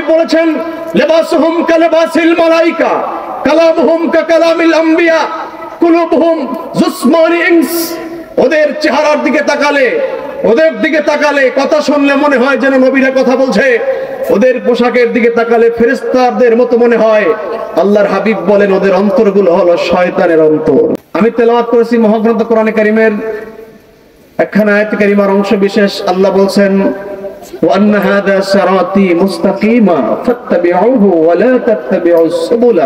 হাবিব বলেছেন লিবাসুহুম কালিবাসিল মালাইকা কালামুহুম কাকালামিল আম্বিয়া কুলুবুহুম জুসমানি ইনস। ওদের চেহারার দিকে তাকালে, ওদের দিকে তাকালে কথা শুনলে মনে হয় যেন নবীরা কথা বলছে, ওদের পোশাকের দিকে তাকালে ফেরেশতাদের মতো মনে হয়। আল্লাহর হাবিব বলেন ওদের অন্তরগুলো হলো শয়তানের অন্তর। আমি তেলাওয়াত করেছি মহাগ্রন্থ কোরআনে কারীমের একখানা আয়াত কারীমার অংশ বিশেষ। আল্লাহ বলছেন وأن هذا صراطي مستقيما فاتبعوه ولا تتبعوا السبل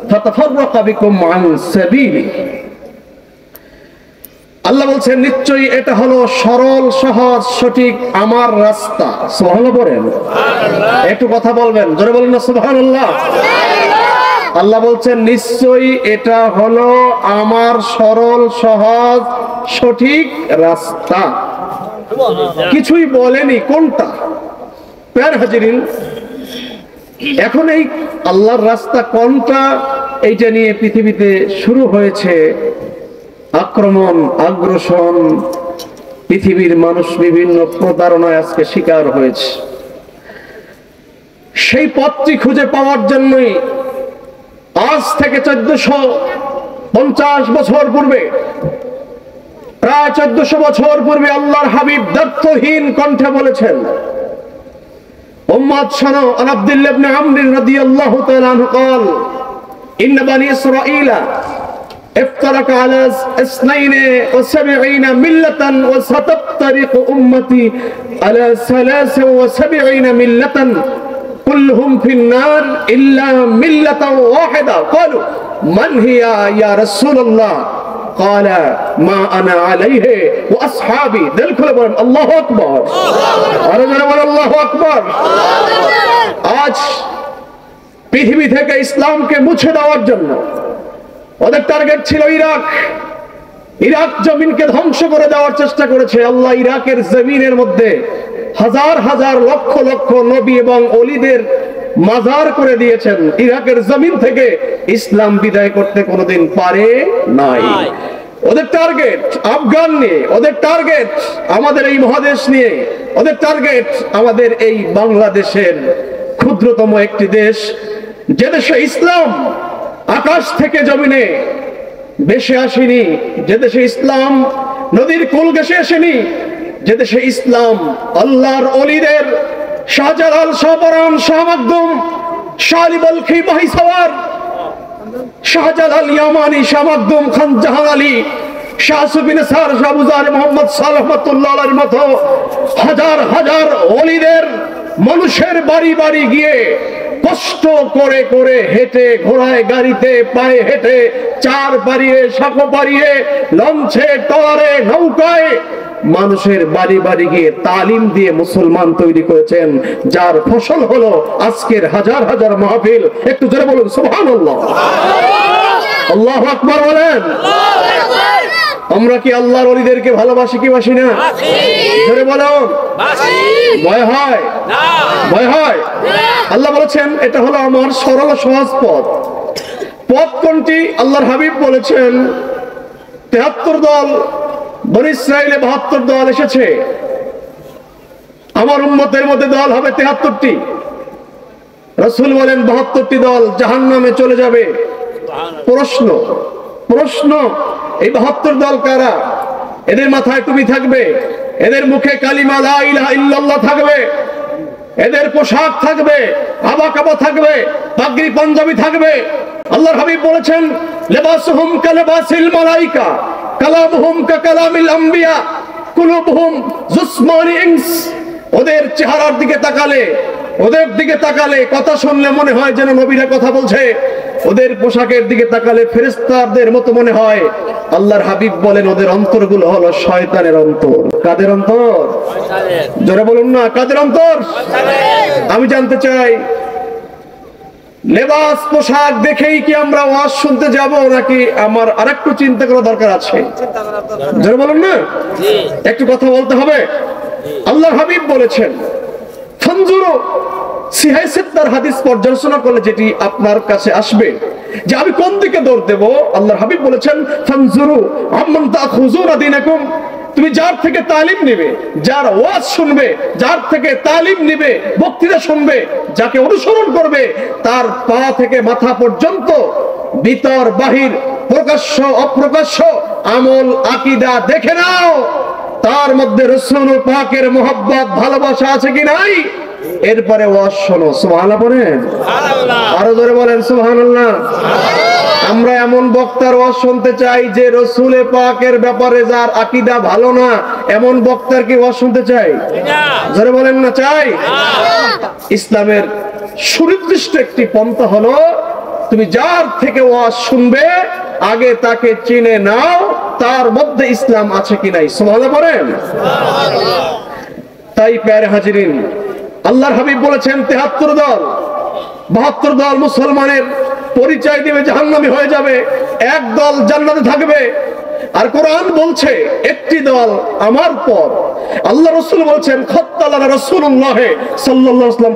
فتفرق بكم عن سبيله। আল্লাহ বলছেন নিশ্চয়ই এটা হলো সরল সহজ সঠিক আমার রাস্তা। সুবহানাল্লাহ বলেন, একটু কথা বলবেন, জোরে বলেন না সুবহানাল্লাহ। আল্লাহ বলছেন নিশ্চয়ই এটা হলো আমার সরল সহজ সঠিক রাস্তা। কিছুই বলেনি কোনটা। প্যার হাজিরিন, এখন এই আল্লাহর রাস্তা কোনটা এইটা নিয়ে পৃথিবীতে শুরু হয়েছে আক্রমণ আগ্রাসন। পৃথিবীর মানুষ বিভিন্ন প্রতারণায় আজকে শিকার হয়েছে। সেই পথটি খুঁজে পাওয়ার জন্যই আজ থেকে 1450 বছর পূর্বে, প্রায় 1400 বছর পূর্বে আল্লাহর হাবিব দ্ব্যর্থহীন কণ্ঠে বলেছেন, উম্মত শোনো, আন আব্দুল্লাহ ইবনে আমর রাদিয়াল্লাহু তাআলা আনহু قال ان بني اسرائيل افترق على 72 ملة وستفترق امتي على 73 ملة كلهم في النار الا ملة واحدة قالوا من هي يا رسول الله قال ما انا عليه واصحابي। দিল খুলে বলেন আল্লাহু আকবার, আরো জোরে বলেন আল্লাহু আকবার। আজ পৃথিবী থেকে ইসলামকে মুছে দেওয়ার জন্য ওদের টার্গেট ছিল ইরাক। ইরাক জমিনকে ধ্বংস করে দেওয়ার চেষ্টা করেছে। আল্লাহ ইরাকের জমিনের মধ্যে হাজার হাজার লক্ষ লক্ষ নবী এবং ওলিদের মাজার করে দিয়েছেন। ইরাকের জমিন থেকে ইসলাম বিদায় করতে কোনোদিন পারে নাই। ওদের টার্গেট আফগান নিয়ে, ওদের টার্গেট আমাদের এই মহাদেশ নিয়ে, ওদের টার্গেট আমাদের এই বাংলাদেশের ক্ষুদ্রতম একটি দেশ, যে দেশে ইসলাম আকাশ থেকে জমিনে ভেসে আসেনি, যে দেশে ইসলাম নদীর কুল ঘেঁষে আসেনি, যে দেশে ইসলাম আল্লাহর ওলিদের শাহজালাল, শাহপরান, শাহ মাকদুম, শাহ আলী বলখি, মহিসাওয়ার, শাহজালাল ইয়ামানি, শাহ মাকদুম, খান জাহান আলী, শাহ সুফি নিসার, শাহ বুজার, মোহাম্মদ সালেহ রহমাতুল্লাহ আলাইহির মতো হাজার হাজার ওলিদের মানুষের বাড়ি বাড়ি গিয়ে কষ্ট করে করে হেঁটে, ঘোড়ায় গাড়িতে, পায়ে হেঁটে, চার পারিয়ে, সাঁকো পারিয়ে, লঞ্চে, ট্রলারে, নৌকায় মানুষের বাড়ি বাড়ি গিয়ে তালিম দিয়ে মুসলমান তৈরি করেছেন, যার ফসল হলো আজকের হাজার হাজার মাহফিল। একটু জোরে বলুন সুবহানাল্লাহ, আল্লাহু আকবার বলেন। আমরা কি আল্লাহর ওলিদেরকে ভালোবাসি কি বাসি না? জোরে বলুন। ভয় হয়? ভয় হয়? আল্লাহ বলেছেন এটা হলো আমার সরল সহজ পথ। পথ কোনটি? আল্লাহর হাবিব বলেছেন 73 দল, বনী ইসরাইলে 72 দল এসেছে, আমার উম্মতের মধ্যে দল হবে 73টি। রাসূল বলেন 72টি দল জাহান্নামে চলে যাবে। প্রশ্ন এই 72 দল কারা? এদের মাথায় টুপি থাকবে, এদের মুখে কালিমা লা ইলাহা ইল্লাল্লাহ থাকবে, এদের পোশাক থাকবে, আবাকাবা থাকবে, পাগড়ি পাঞ্জাবি থাকবে। আল্লাহর হাবিব বলেছেন লিবাসুহুম কালিবাসিল মালাইকা কালামুহুম কাকালামিল আম্বিয়া কুলুবুহুম জুসমানি ইনস। ওদের চেহারার দিকে তাকালে, ওদের দিকে তাকালে কথা শুনলে মনে হয় যেন নবীরা কথা বলছে, ওদের পোশাকের দিকে তাকালে ফেরেশতাদের মতো মনে হয়। আল্লাহর হাবিব বলেন ওদের অন্তরগুলো হলো শয়তানের অন্তর। কাদের অন্তর? জোরে বলুন না, কাদের অন্তর? আমি জানতে চাই লেবাস পোশাক দেখেই কি আমরা ওয়াজ শুনতে যাব, নাকি আমার আরেকটু চিন্তা করা দরকার আছে? জোরে বলুন না, একটু কথা বলতে হবে। আল্লাহর হাবিব বলেছেন ফানজুরু, সিহাইসেত্তার হাদিস পর্যালোচনা করলে যেটি আপনার কাছে আসবে যে আমি কোন দিকে দৌড় দেব, আল্লাহর হাবিব বলেছেন ফানজুরু আম্মান তাখুযুনা দীনাকুম, তুমি যার থেকে তালিম নিবে, যার ওয়াজ শুনবে, যার থেকে তালিম নিবে, বক্তৃতা শুনবে, যাকে অনুসরণ করবে, তার পা থেকে মাথা পর্যন্ত ভিতর বাহির, প্রকাশ্য অপ্রকাশ্য আমল আকীদা দেখে নাও, তার মধ্যে রাসূল পাকের মোহাব্বত ভালোবাসা আছে কি নাই। এরপরে ওয়াজ শোনো। সুবহানাল্লাহ বলেন, আরো জোরে বলেন সুবহানাল্লাহ। আমরা এমন বক্তার ওয়াজ শুনতে চাই যে রাসূল পাকের ব্যাপারে যার আকীদা ভালো না, এমন বক্তার কি ওয়াজ শুনতে চাই? জোরে বলেন না চাই। ইসলামের সুনির্দিষ্ট একটি পন্থা হলো, তুমি যার থেকে ওয়াজ শুনবে আগে তাকে চিনে নাও, তার মধ্যে ইসলাম আছে কি নাই। সুবহানাল্লাহ বলেন। তাই প্যারে হাজিরিন, আল্লাহর হাবিব বলেছেন ৭৩ দল ৭২ দল মুসলমানের পরিচয় দিবে জাহান্নামী হয়ে যাবে, এক দল জান্নাতে থাকবে। আর কোরআন বলছে একটি দল আমার পর। আল্লাহ রাসূল বলছেন খাত্তালানা রাসূলুল্লাহ সাল্লাল্লাহু আলাইহি ওয়াসাল্লাম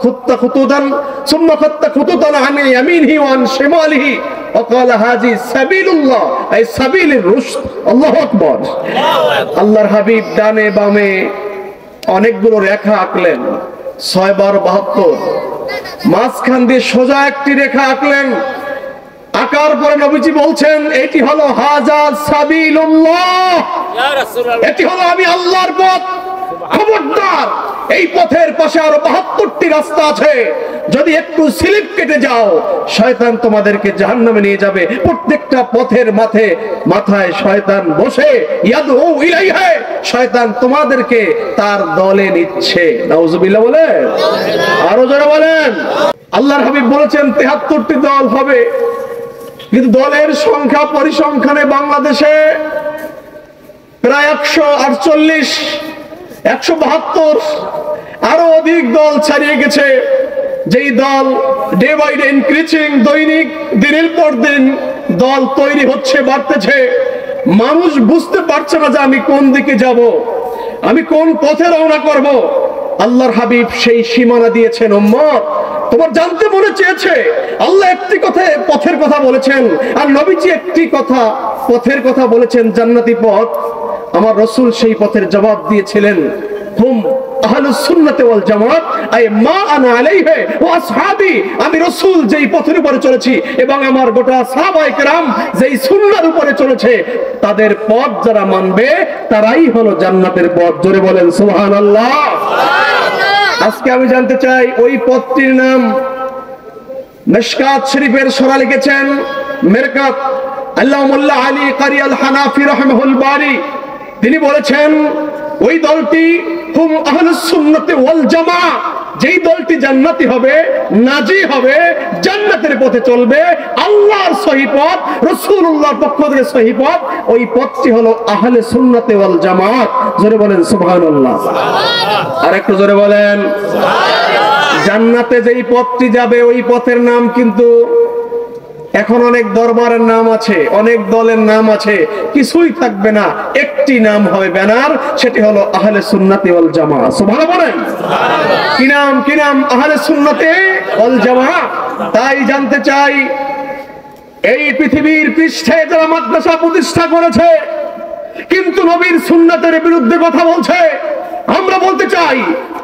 খাত্তা খুতুদান সুম্মা খাত্তা খুতুদান আন ইয়ামিনিহি ওয়া আন শিমালিহি ওয়া ক্বালা হাযি সাবিলুল্লাহ আই সাবিলুর রুশদ। আল্লাহু আকবার। আল্লাহর হাবিব ডানে বামে অনেকগুলো রেখা আঁকলেন, ৬ বার ৭২, মাঝখান দিয়ে সোজা একটি রেখা আঁকলেন। আকার পরে নবীজি বলছেন এটি হলো হাযা সাবিলুল্লাহ, এটি হলো আমি আল্লাহর পথ। খবরদার, এই পথের পাশে আরো ৭২টি রাস্তা আছে, যদি একটু স্লিপ কেটে যাও শয়তান তোমাদেরকে জাহান্নামে নিয়ে যাবে। প্রত্যেকটা পথের মাথায় শয়তান বসে ইয়াদউ ইলাইহি, শয়তান তোমাদেরকে তার দলে নিচ্ছে। নাউজুবিল্লাহ বলেন, আরো জোরে বলেন। আল্লাহর হাবিব বলেছেন ৭৩টি দল হবে, কিন্তু দলের সংখ্যা পরিসংখ্যানে বাংলাদেশে প্রায় ১৪৮, ১৭২, আরো অধিক দল ছাড়িয়ে গেছে। যেই দল ডে বাই ডে ইনক্রিজিং, দৈনিক দিনের পর দিন দল তৈরি হচ্ছে, বাড়তেছে। মানুষ বুঝতে পারছে না যে আমি কোন দিকে যাব, আমি কোন পথে রওনা করব। আল্লাহর হাবিব সেই সীমানা দিয়েছেন, উম্মত তোমার জানতে মনে চেয়েছে। আল্লাহ একটি কথা পথের কথা বলেছেন, আর নবীজি একটি কথা পথের কথা বলেছেন, জান্নাতি পথ। আমার রাসূল সেই পথের জবাব দিয়েছিলেন, হুম আহলুস সুন্নাতি ওয়াল জামাত আই মা আনা আলাইহি ওয়া আসহাবি। আমি রাসূল যেই পথের উপরে চলেছি এবং আমার গোটা সাহাবায়ে কেরাম যেই সুন্নাহর উপরে চলেছে, তাদের পথ যারা মানবে তারাই হলো জান্নাতের পথ। জোরে বলেন সুবহানাল্লাহ। আজকে আমি জানতে চাই ওই পথটির নাম। মিশকাত শরীফের সূরা লিখেছেন মিরকাত আল্লামা মোল্লা আলী কারি আল হানাফি রাহিমাহুল বারি। তিনি বলেছেন ওই দলটি হুম আহলুস সুন্নাতি ওয়াল জামা, যেই দলটি জান্নাতি হবে, নাজি হবে, জান্নাতের পথে চলবে, আল্লাহর সহি পথ, রাসূলুল্লাহর পক্ষ থেকে সহি পথ, ওই পথটি হলো আহলে সুন্নাতি ওয়াল জামাত। জোরে বলেন সুবহানাল্লাহ। আর একটু জোরে বলেন সুবহানাল্লাহ। জান্নাতে যেই পথটি যাবে ওই পথের নাম কিন্তু এখন অনেক দরবারের নাম আছে, অনেক দলের নাম আছে, কিছুই থাকবে না। একটি নাম হবে ব্যানার, সেটি হলো আহলে সুন্নাতি ওয়াল জামাত। সুবহানাল্লাহ বলেন সুবহানাল্লাহ। কি নাম? আহলে সুন্নাতি ওয়াল জামাত। তাই জানতে চাই, এই পৃথিবীর পৃষ্ঠে যারা মাদ্রাসা প্রতিষ্ঠা করেছে কিন্তু নবীর সুন্নাতের বিরুদ্ধে কথা বলছে, আমরা বলতে চাই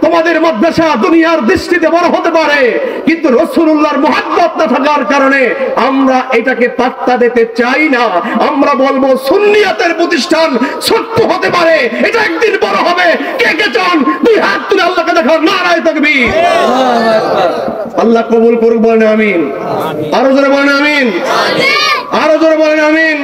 তোমাদের মাদ্রাসা দুনিয়ার দৃষ্টিতে বড় হতে পারে, কিন্তু রাসূলুল্লাহর মুহাব্বত না থাকার কারণে আমরা এটাকে পাত্তা দিতে চাই না। আমরা বলবো সুন্নিয়তের প্রতিষ্ঠান ছোট্ট হতে পারে, এটা একদিন বড় হবে। কে কে চান দুই হাত তুলে আল্লাহকে দেখার নারায়ে তাকবীর। আল্লাহ কবুল করুক, বলেন আমিন। আরো জোরে বলেন আমিন। আরো জোরে বলেন আমিন।